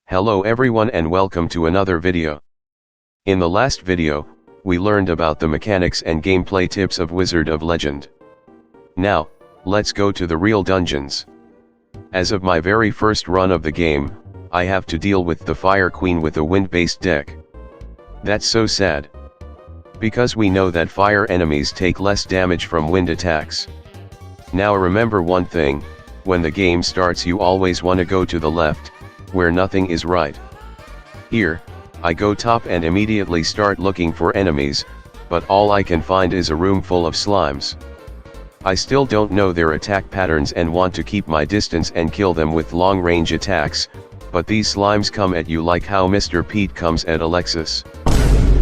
Hello everyone and welcome to another video. In the last video, we learned about the mechanics and gameplay tips of Wizard of Legend. Now, let's go to the real dungeons. As of my very first run of the game, I have to deal with the Fire Queen with a wind-based deck. That's so sad. Because we know that fire enemies take less damage from wind attacks. Now remember one thing, when the game starts you always want to go to the left, where nothing is right. Here, I go top and immediately start looking for enemies, but all I can find is a room full of slimes. I still don't know their attack patterns and want to keep my distance and kill them with long-range attacks, but these slimes come at you like how Mr. Pete comes at Alexis.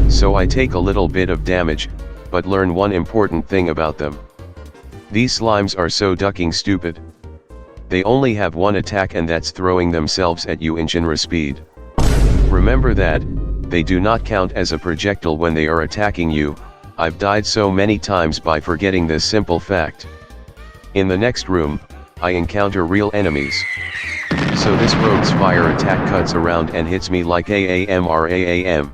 So I take a little bit of damage, but learn one important thing about them. These slimes are so ducking stupid. They only have one attack and that's throwing themselves at you in Shinra speed. Remember that, they do not count as a projectile when they are attacking you. I've died so many times by forgetting this simple fact. In the next room, I encounter real enemies. So this rogue's fire attack cuts around and hits me like AAM.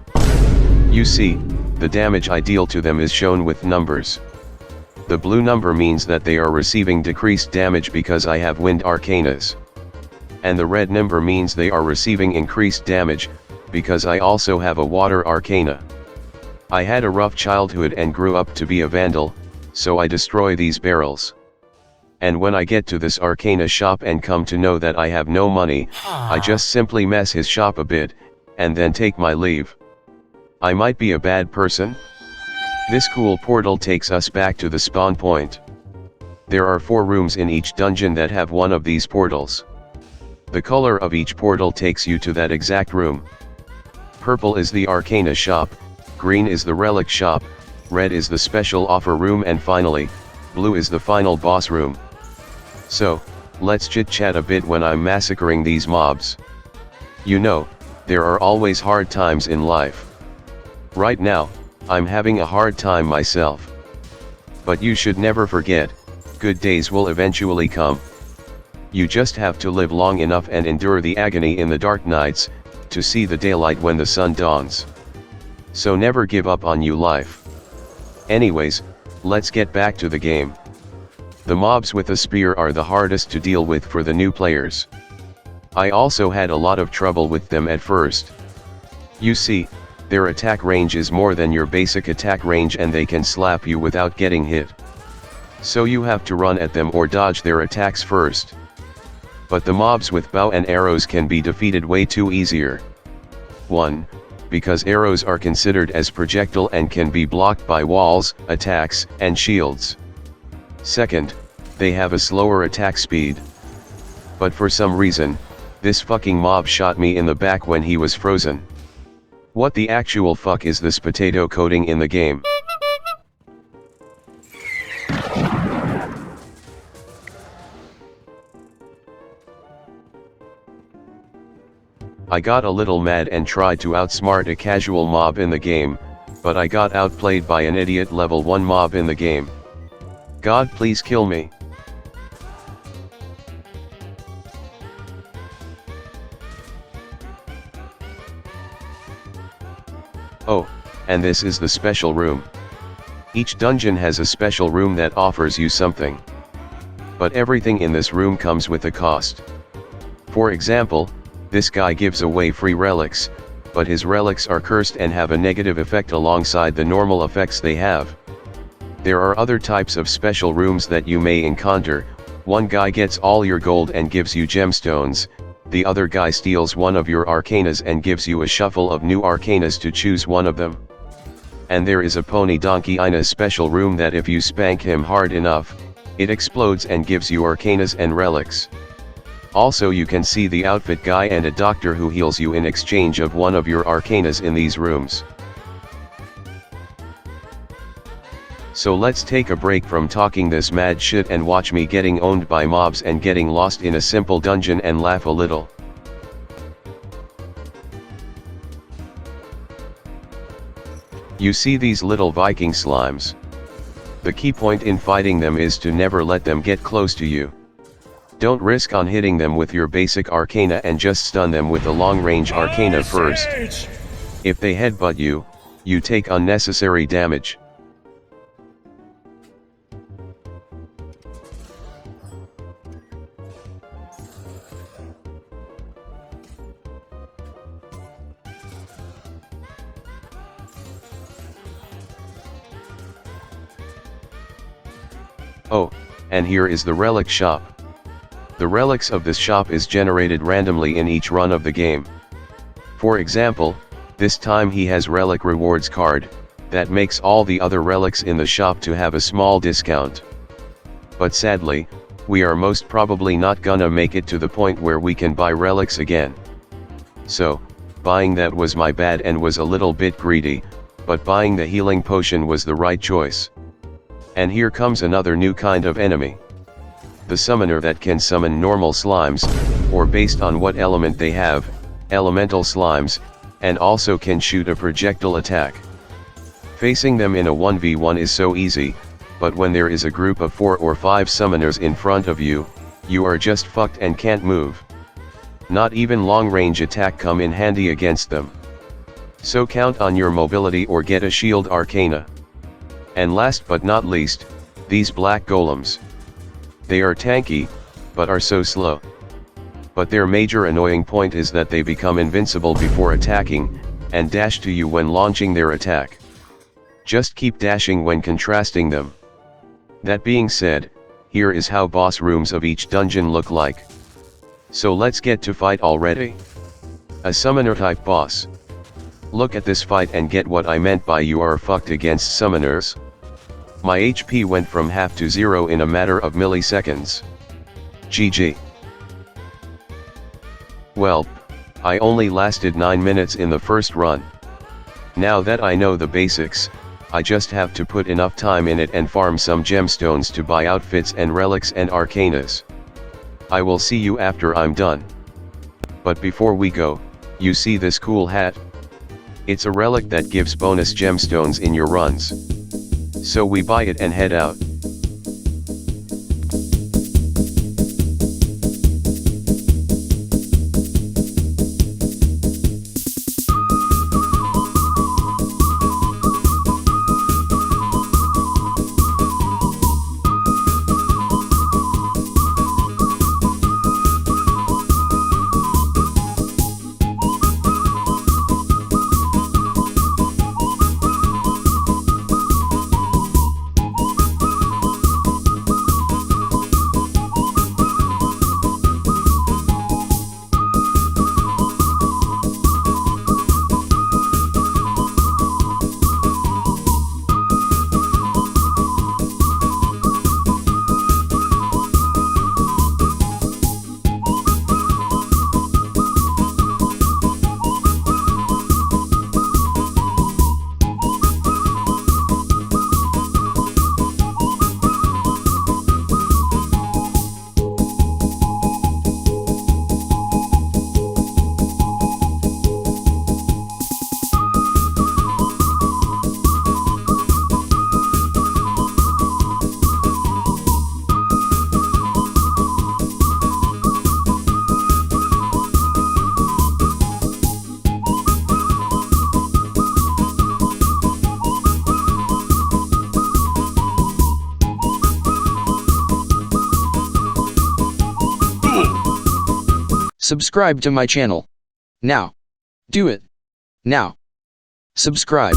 You see, the damage I deal to them is shown with numbers. The blue number means that they are receiving decreased damage because I have wind arcanas. And the red number means they are receiving increased damage, because I also have a water arcana. I had a rough childhood and grew up to be a vandal, so I destroy these barrels. And when I get to this arcana shop and come to know that I have no money, I just simply mess his shop a bit, and then take my leave. I might be a bad person? This cool portal takes us back to the spawn point. There are 4 rooms in each dungeon that have one of these portals. The color of each portal takes you to that exact room. Purple is the Arcana shop, green is the relic shop, red is the special offer room and finally, blue is the final boss room. So, let's chit-chat a bit when I'm massacring these mobs. You know, there are always hard times in life. Right now, I'm having a hard time myself. But you should never forget, good days will eventually come. You just have to live long enough and endure the agony in the dark nights, to see the daylight when the sun dawns. So never give up on your life. Anyways, let's get back to the game. The mobs with a spear are the hardest to deal with for the new players. I also had a lot of trouble with them at first. You see, their attack range is more than your basic attack range and they can slap you without getting hit. So you have to run at them or dodge their attacks first. But the mobs with bow and arrows can be defeated way too easier. 1. Because arrows are considered as projectile and can be blocked by walls, attacks, and shields. 2nd, they have a slower attack speed. But for some reason, this fucking mob shot me in the back when he was frozen. What the actual fuck is this potato coating in the game? I got a little mad and tried to outsmart a casual mob in the game, but I got outplayed by an idiot level 1 mob in the game. God please kill me. Oh, and this is the special room. Each dungeon has a special room that offers you something. But everything in this room comes with a cost. For example, this guy gives away free relics, but his relics are cursed and have a negative effect alongside the normal effects they have. There are other types of special rooms that you may encounter. One guy gets all your gold and gives you gemstones, the other guy steals one of your arcanas and gives you a shuffle of new arcanas to choose one of them. And there is a Pony Donkey Ina's special room that if you spank him hard enough, it explodes and gives you arcanas and relics. Also you can see the outfit guy and a doctor who heals you in exchange of one of your arcanas in these rooms. So let's take a break from talking this mad shit and watch me getting owned by mobs and getting lost in a simple dungeon and laugh a little. You see these little Viking slimes? The key point in fighting them is to never let them get close to you. Don't risk on hitting them with your basic arcana and just stun them with the long-range arcana first. If they headbutt you, you take unnecessary damage. Oh, and here is the relic shop. The relics of this shop is generated randomly in each run of the game. For example, this time he has relic rewards card, that makes all the other relics in the shop to have a small discount. But sadly, we are most probably not gonna make it to the point where we can buy relics again. So, buying that was my bad and was a little bit greedy, but buying the healing potion was the right choice. And here comes another new kind of enemy. The summoner that can summon normal slimes, or based on what element they have, elemental slimes, and also can shoot a projectile attack. Facing them in a 1v1 is so easy, but when there is a group of 4 or 5 summoners in front of you, you are just fucked and can't move. Not even long-range attack come in handy against them. So count on your mobility or get a shield arcana. And last but not least, these black golems. They are tanky, but are so slow. But their major annoying point is that they become invincible before attacking, and dash to you when launching their attack. Just keep dashing when contrasting them. That being said, here is how boss rooms of each dungeon look like. So let's get to fight already. A summoner type boss. Look at this fight and get what I meant by you are fucked against summoners. My HP went from half to 0 in a matter of milliseconds. GG. Well, I only lasted 9 minutes in the first run. Now that I know the basics, I just have to put enough time in it and farm some gemstones to buy outfits and relics and arcanas. I will see you after I'm done. But before we go, you see this cool hat? It's a relic that gives bonus gemstones in your runs. So we buy it and head out. Subscribe to my channel. Now. Do it. Now. Subscribe.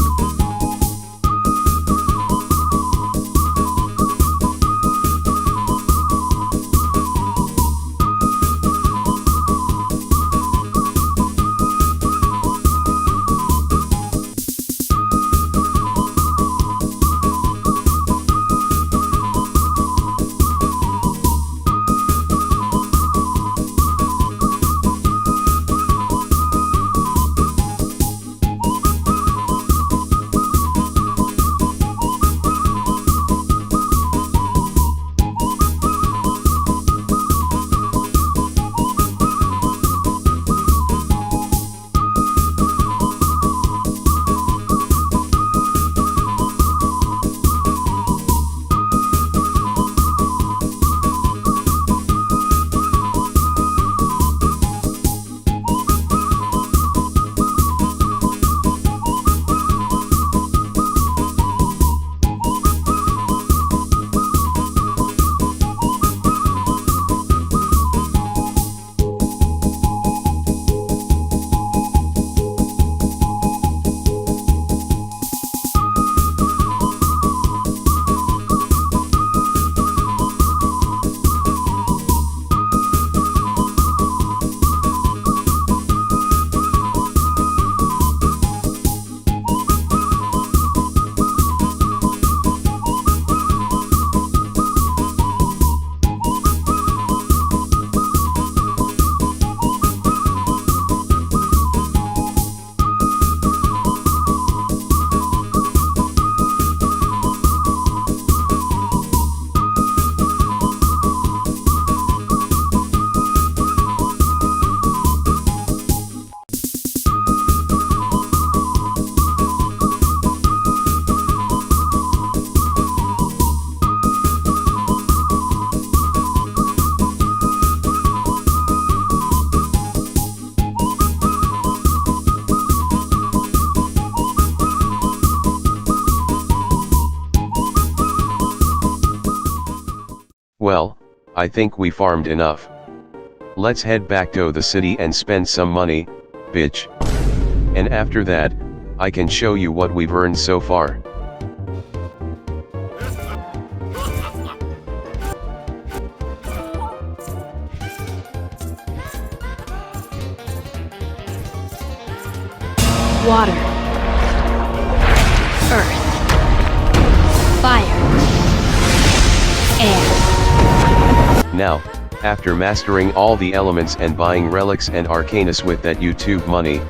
Well, I think we farmed enough. Let's head back to the city and spend some money, bitch. And after that, I can show you what we've earned so far. Water, earth, fire, air. Now, after mastering all the elements and buying relics and arcanas with that YouTube money,